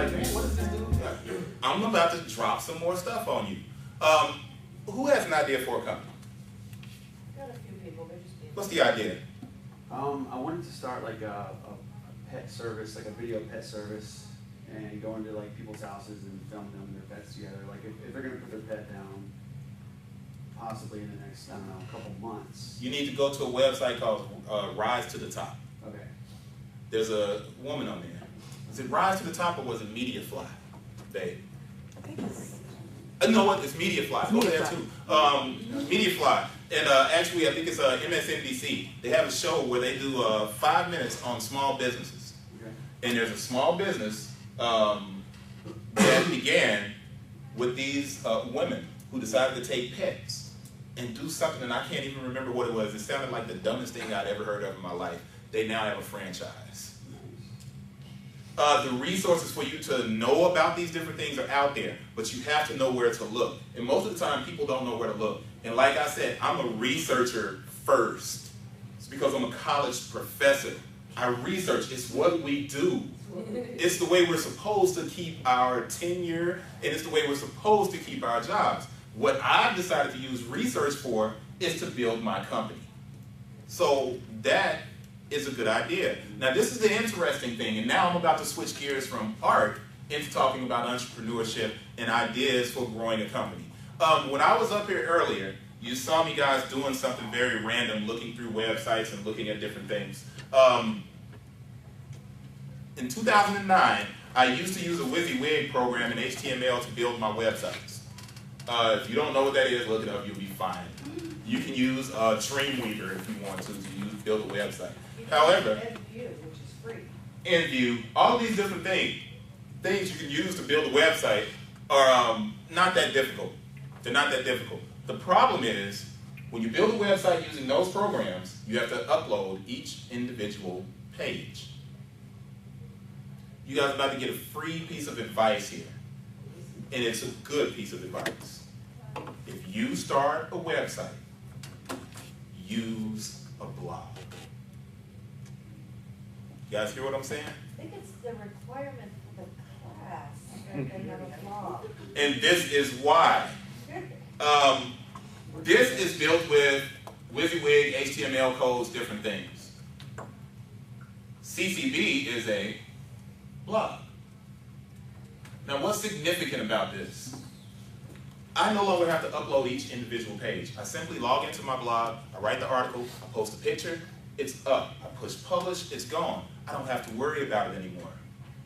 like, man, what is this dude? I'm about to drop some more stuff on you. Who has an idea for a company? Got a few people, they're just people. What's the idea? I wanted to start like a pet service, like a video pet service, and go into like people's houses and film them and their pets together. Like if they're gonna put their pet down, possibly in the next, I don't know, couple months. You need to go to a website called Rise to the Top. Okay. There's a woman on there. Is it Rise to the Top or was it Mediafly, babe? I think it's... No, what? It's Mediafly. Go there too. Mediafly. And actually, I think it's MSNBC. They have a show where they do 5 minutes on small businesses. Okay. And there's a small business that began with these women who decided to take pets and do something, and I can't even remember what it was. It sounded like the dumbest thing I'd ever heard of in my life. They now have a franchise. The resources for you to know about these different things are out there, but you have to know where to look. And most of the time, people don't know where to look. And like I said, I'm a researcher first. It's because I'm a college professor. I research. It's what we do. It's the way we're supposed to keep our tenure, and it's the way we're supposed to keep our jobs. What I've decided to use research for is to build my company. So that is a good idea. Now this is the interesting thing, and now I'm about to switch gears from art into talking about entrepreneurship and ideas for growing a company. When I was up here earlier, you saw me guys doing something very random, looking through websites and looking at different things. In 2009, I used to use a WYSIWYG program in HTML to build my websites. If you don't know what that is, look it up, you'll be fine. You can use Dreamweaver if you want to build a website. However, View, which is free. InView, all these different things you can use to build a website are not that difficult. They're not that difficult. The problem is, when you build a website using those programs, you have to upload each individual page. You guys are about to get a free piece of advice here, and it's a good piece of advice. If you start a website, use a blog. You guys hear what I'm saying? I think it's the requirement for the class that they have a blog. And this is why. This is built with WYSIWYG, HTML codes, different things. CCB is a blog. Now what's significant about this? I no longer have to upload each individual page. I simply log into my blog, I write the article, I post a picture, it's up. I push publish, it's gone. I don't have to worry about it anymore.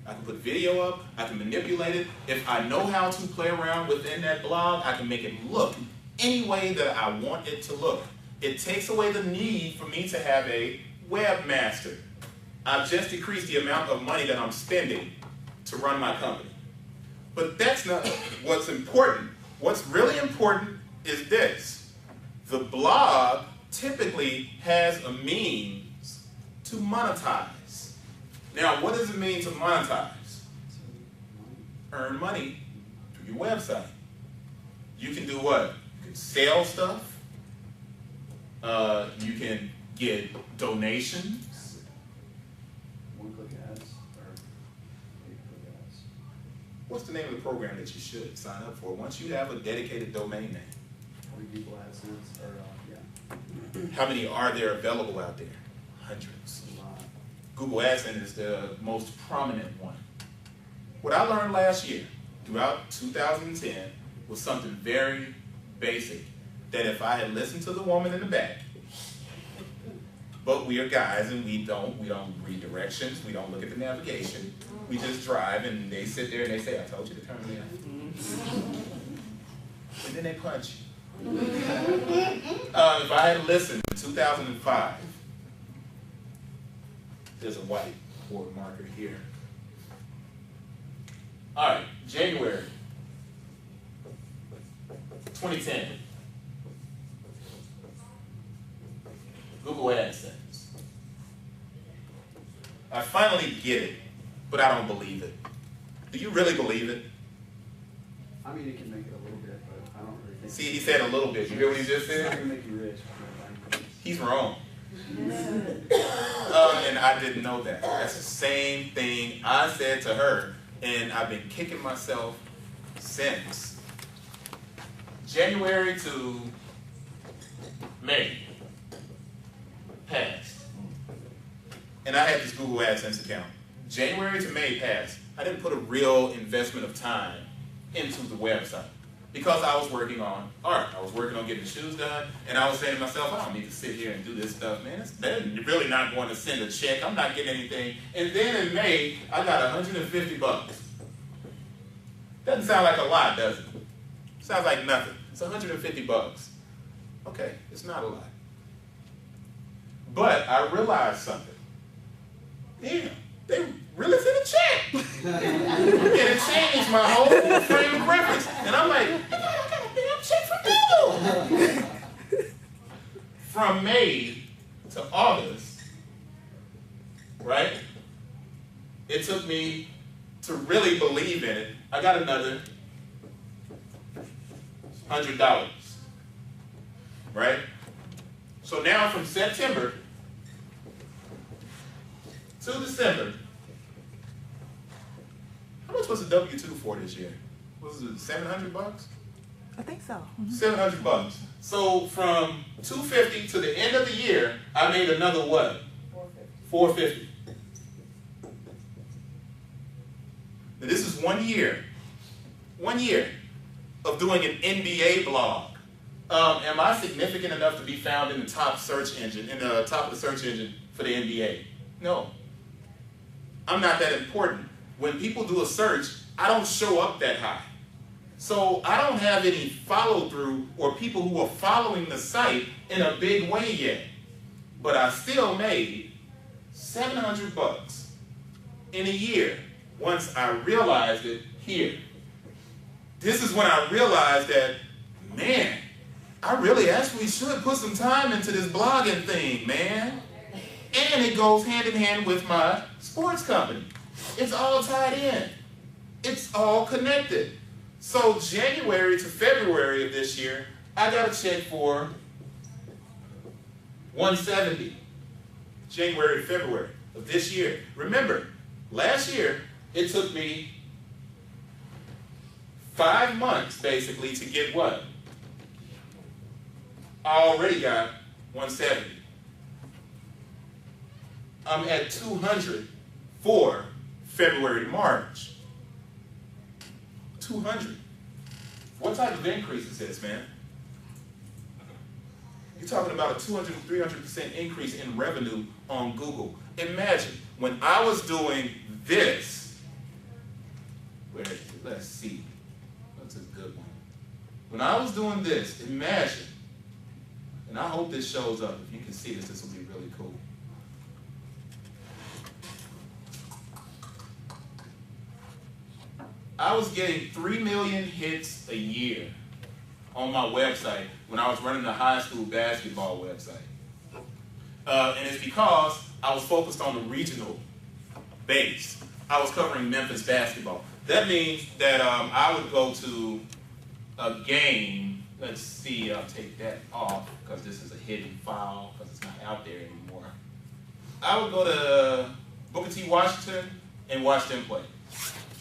I can put video up, I can manipulate it. If I know how to play around within that blog, I can make it look any way that I want it to look. It takes away the need for me to have a webmaster. I've just decreased the amount of money that I'm spending to run my company. But that's not what's important. What's really important is this. The blog typically has a means to monetize. Now, what does it mean to monetize? Earn money through your website. You can do what? You can sell stuff. You can get donations. One-click ads or pay-per-click ads. What's the name of the program that you should sign up for once you have a dedicated domain name? Google AdSense or yeah. How many are there available out there? Hundreds. Google AdSense is the most prominent one. What I learned last year, throughout 2010, was something very basic. That if I had listened to the woman in the back, but we are guys and we don't read directions, we don't look at the navigation, we just drive and they sit there and they say, I told you to turn me on. And then they punch you. If I had listened in 2005, there's a white board marker here. All right, January 2010. Google AdSense. I finally get it, but I don't believe it. Do you really believe it? I mean, it can make it a little bit, but I don't really think. See, he said a little bit. You hear what he just It's not said? gonna make you rich. He's wrong. And I didn't know that. That's the same thing I said to her And I've been kicking myself since January to May passed. And I had this Google AdSense account. January to May passed. I didn't put a real investment of time into the website because I was working on art. I was working on getting the shoes done, and I was saying to myself, I don't need to sit here and do this stuff, man. They're really not going to send a check. I'm not getting anything. And then in May, I got $150. Doesn't sound like a lot, does it? Sounds like nothing. It's $150. Okay, it's not a lot. But I realized something. Damn, they really sent a check. And it changed my whole frame of reference. And I'm like, I got a damn check from Google. From May to August, right? It took me to really believe in it. I got another $100, right? So now from September to December, how much was the W-2 for this year? Was it $700? I think so. $700. So from $250 to the end of the year, I made another what? $450. Now this is 1 year. 1 year of doing an NBA blog. Am I significant enough to be found in the top search engine, in the top of the search engine for the NBA? No. I'm not that important. When people do a search, I don't show up that high. So I don't have any follow-through or people who are following the site in a big way yet. But I still made $700 in a year once I realized it here. This is when I realized that, man, I really actually should put some time into this blogging thing, man. And it goes hand in hand with my sports company. It's all tied in. It's all connected. So January to February of this year, I got a check for $170. January to February of this year. Remember, last year, it took me 5 months basically to get what? I already got 170. I'm at 200 for February to March. 200. What type of increase is this, man? You're talking about a 200 to 300% increase in revenue on Google. Imagine when I was doing this. Where is it? Let's see. That's a good one. When I was doing this, imagine, and I hope this shows up. If you can see this, this will be really cool. I was getting 3 million hits a year on my website when I was running the high school basketball website. And it's because I was focused on the regional base. I was covering Memphis basketball. That means that I would go to a game. Let's see, I'll take that off because this is a hidden file because it's not out there anymore. I would go to Booker T. Washington and watch them play.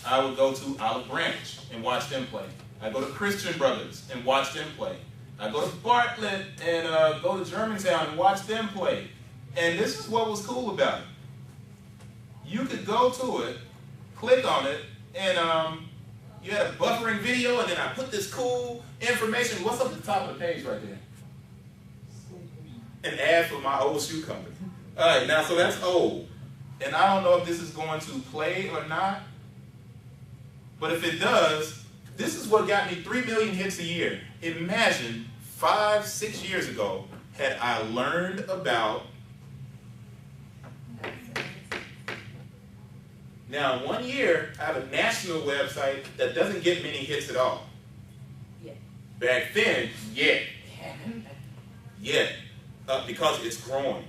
I would go to Olive Branch and watch them play. I go to Christian Brothers and watch them play. I go to Bartlett and go to Germantown and watch them play. And this is what was cool about it. You could go to it, click on it, and you had a buffering video, and then I put this cool information. What's up at the top of the page right there? An ad for my old shoe company. All right, now, so that's old. And I don't know if this is going to play or not. But if it does, this is what got me 3 million hits a year. Imagine 5, 6 years ago, had I learned about. Now, 1 year, I have a national website that doesn't get many hits at all. Yeah. Back then, yeah. Because it's growing.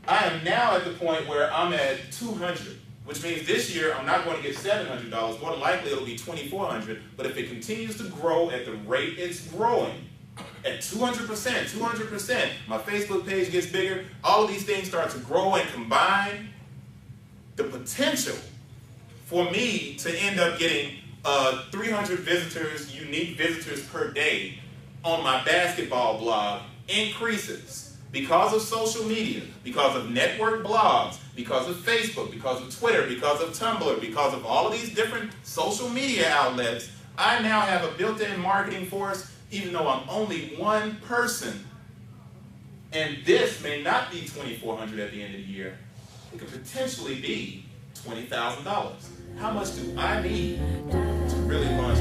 I am now at the point where I'm at 200. Which means this year I'm not going to get $700. More than likely it'll be $2,400. But if it continues to grow at the rate it's growing, at 200%, my Facebook page gets bigger, all of these things start to grow and combine, the potential for me to end up getting 300 visitors, unique visitors per day on my basketball blog increases because of social media, because of network blogs, because of Facebook, because of Twitter, because of Tumblr, because of all of these different social media outlets. I now have a built-in marketing force, even though I'm only one person. And this may not be $2,400 at the end of the year. It could potentially be $20,000. How much do I need to really launch